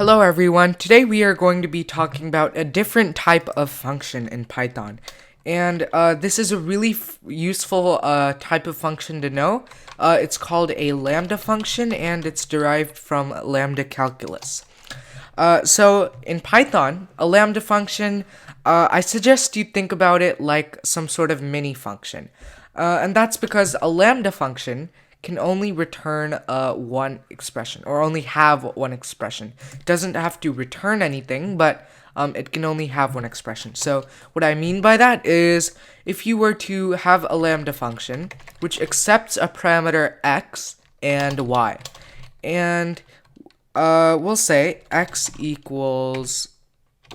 Hello everyone, today we are going to be talking about a different type of function in Python. And this is a really useful type of function to know. It's called a lambda function and it's derived from lambda calculus. So in Python, a lambda function, I suggest you think about it like some sort of mini function. And that's because a lambda function can only return one expression, or only have one expression. It doesn't have to return anything, but it can only have one expression. So what I mean by that is, if you were to have a lambda function which accepts a parameter x and y, and we'll say x equals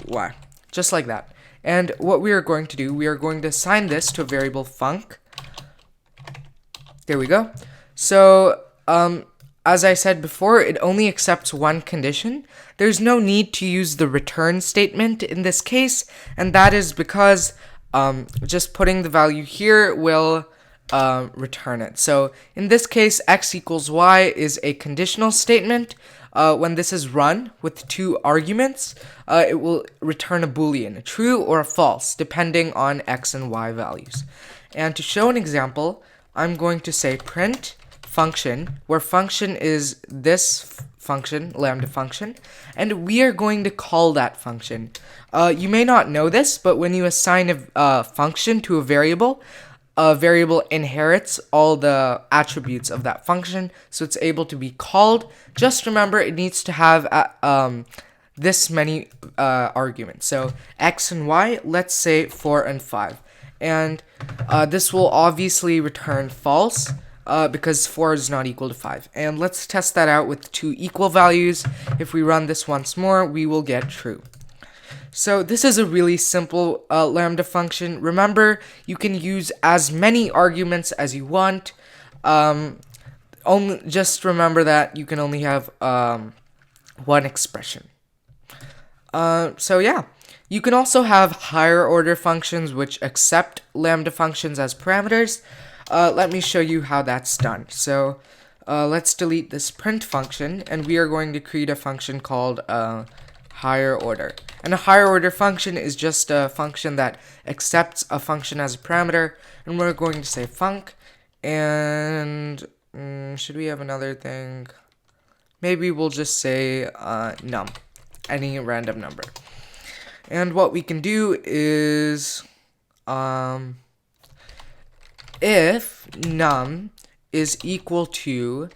y, just like that. And what we are going to do, we are going to assign this to a variable func. There we go. So, as I said before, it only accepts one condition. There's no need to use the return statement in this case, and that is because just putting the value here will return it. So, in this case, x equals y is a conditional statement. When this is run with two arguments, it will return a boolean, a true or a false, depending on x and y values. And to show an example, I'm going to say print function, where function is this function, lambda function, and we are going to call that function. You may not know this, but when you assign a function to a variable inherits all the attributes of that function, so it's able to be called. Just remember, it needs to have this many arguments. So x and y, let's say 4 and 5. And this will obviously return false because 4 is not equal to 5. And let's test that out with two equal values. If we run this once more, we will get true. So this is a really simple lambda function. Remember, you can use as many arguments as you want. Just remember that you can only have one expression. So yeah. You can also have higher order functions which accept lambda functions as parameters. Let me show you how that's done. So let's delete this print function, and we are going to create a function called higher order. And a higher order function is just a function that accepts a function as a parameter, and we're going to say func, and should we have another thing? Maybe we'll just say num, any random number. And what we can do is, if num is equal to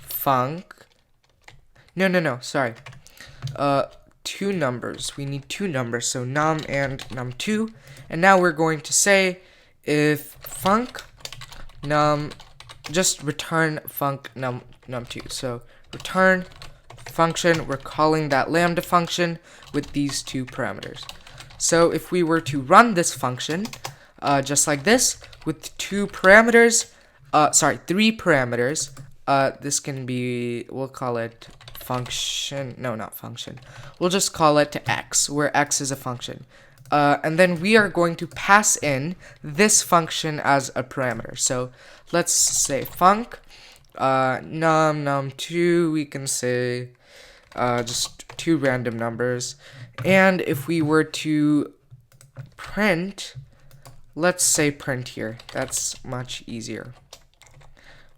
func, sorry, two numbers. We need two numbers, so num and num2. And now we're going to say if func num, just return func num2. So return function, we're calling that lambda function with these two parameters. So if we were to run this function just like this with three parameters, this can be, we'll call it function, no, not function, we'll just call it x, where x is a function. And then we are going to pass in this function as a parameter. So let's say func num2, we can say just two random numbers. And if we were to print, let's say print here, that's much easier.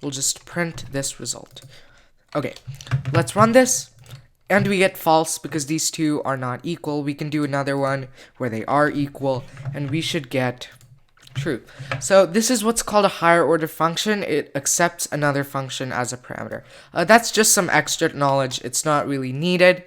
We'll just print this result. Okay, let's run this, and we get false because these two are not equal. We can do another one where they are equal, and we should get true. So this is what's called a higher order function. It accepts another function as a parameter. That's just some extra knowledge. It's not really needed.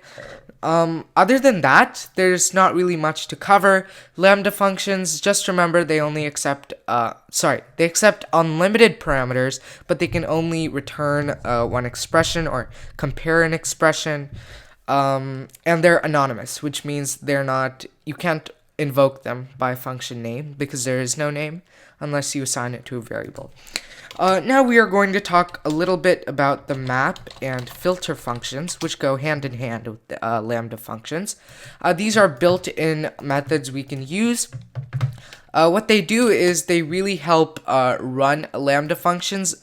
Other than that, there's not really much to cover. Lambda functions, just remember they only accept, they accept unlimited parameters, but they can only return one expression or compare an expression. And they're anonymous, which means you can't invoke them by function name because there is no name unless you assign it to a variable. Now we are going to talk a little bit about the map and filter functions, which go hand in hand with the lambda functions. These are built-in methods we can use. What they do is they really help run lambda functions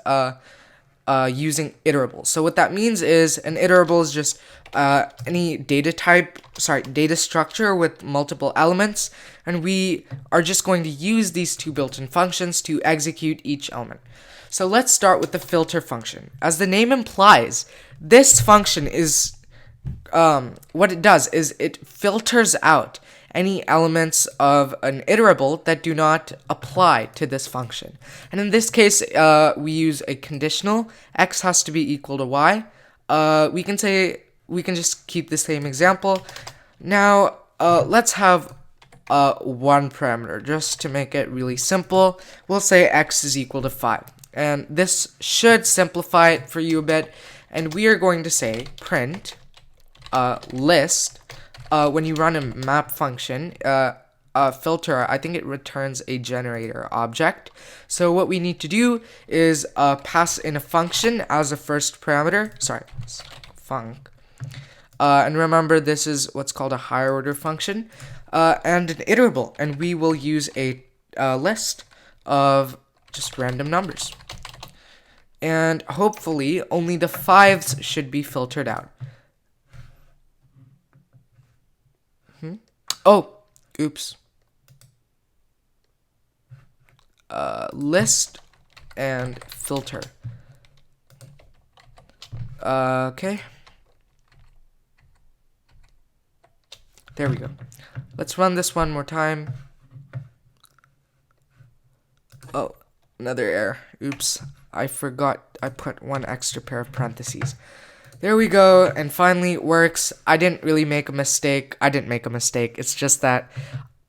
using iterables. So what that means is an iterable is just any data structure with multiple elements, and we are just going to use these two built-in functions to execute each element. So let's start with the filter function. As the name implies, this function is what it does is it filters out any elements of an iterable that do not apply to this function. And in this case, we use a conditional. X has to be equal to y. We can just keep the same example. Now, let's have one parameter just to make it really simple. We'll say x is equal to 5. And this should simplify it for you a bit. And we are going to say print list. When you run a map function, filter, I think it returns a generator object. So what we need to do is pass in a function as a first parameter. Sorry, func. And remember, this is what's called a higher order function, and an iterable. And we will use a list of just random numbers. And hopefully, only the 5s should be filtered out. Oh, oops. List and filter. Okay. There we go. Let's run this one more time. Oh, another error. Oops. I forgot I put one extra pair of parentheses. There we go, and finally it works. I didn't really make a mistake. It's just that,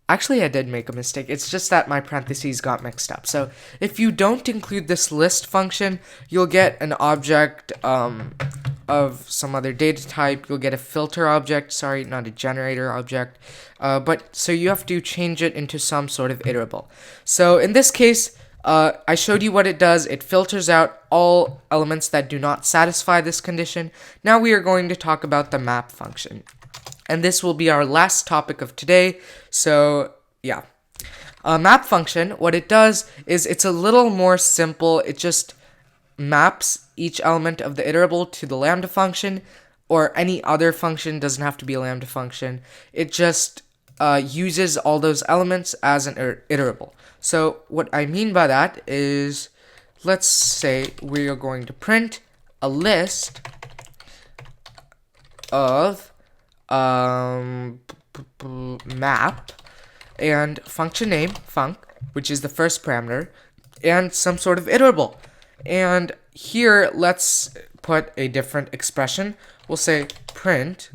actually I did make a mistake. It's just that my parentheses got mixed up. So if you don't include this list function, you'll get an object of some other data type. You'll get a filter object, sorry, not a generator object. But so you have to change it into some sort of iterable. So in this case, I showed you what it does. It filters out all elements that do not satisfy this condition. Now we are going to talk about the map function. And this will be our last topic of today. So, yeah. Map function, what it does is it's a little more simple. It just maps each element of the iterable to the lambda function, or any other function. Doesn't have to be a lambda function. It just uses all those elements as an iterable. So what I mean by that is, let's say we are going to print a list of map and function name, func, which is the first parameter, and some sort of iterable. And here, let's put a different expression. We'll say print,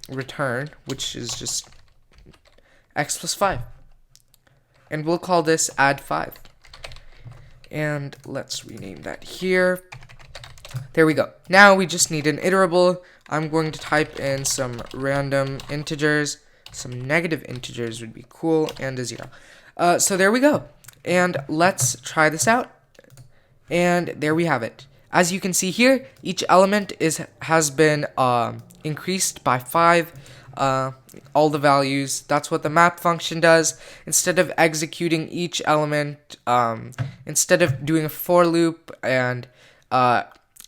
return, which is just x plus 5. And we'll call this add 5. And let's rename that here. There we go. Now we just need an iterable. I'm going to type in some random integers. Some negative integers would be cool, and a 0. So there we go. And let's try this out. And there we have it. As you can see here, each element has been increased by 5. All the values. That's what the map function does. Instead of executing each element, instead of doing a for loop and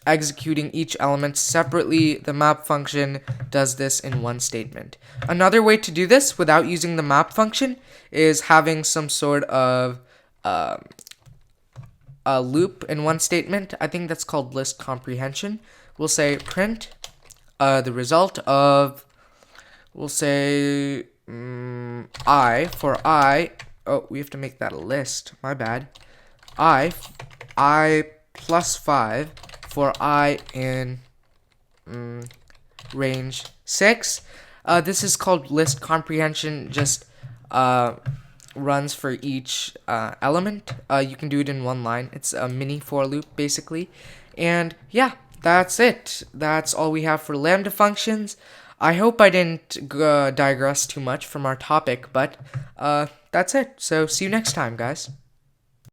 executing each element separately, the map function does this in one statement. Another way to do this without using the map function is having some sort of a loop in one statement. I think that's called list comprehension. We'll say print the result of, we'll say I, for I, oh, we have to make that a list, my bad. I plus 5 for I in range 6. This is called list comprehension, just runs for each element. You can do it in one line. It's a mini for loop, basically. And yeah, that's it. That's all we have for Lambda functions. I hope I didn't digress too much from our topic, but that's it. So see you next time, guys.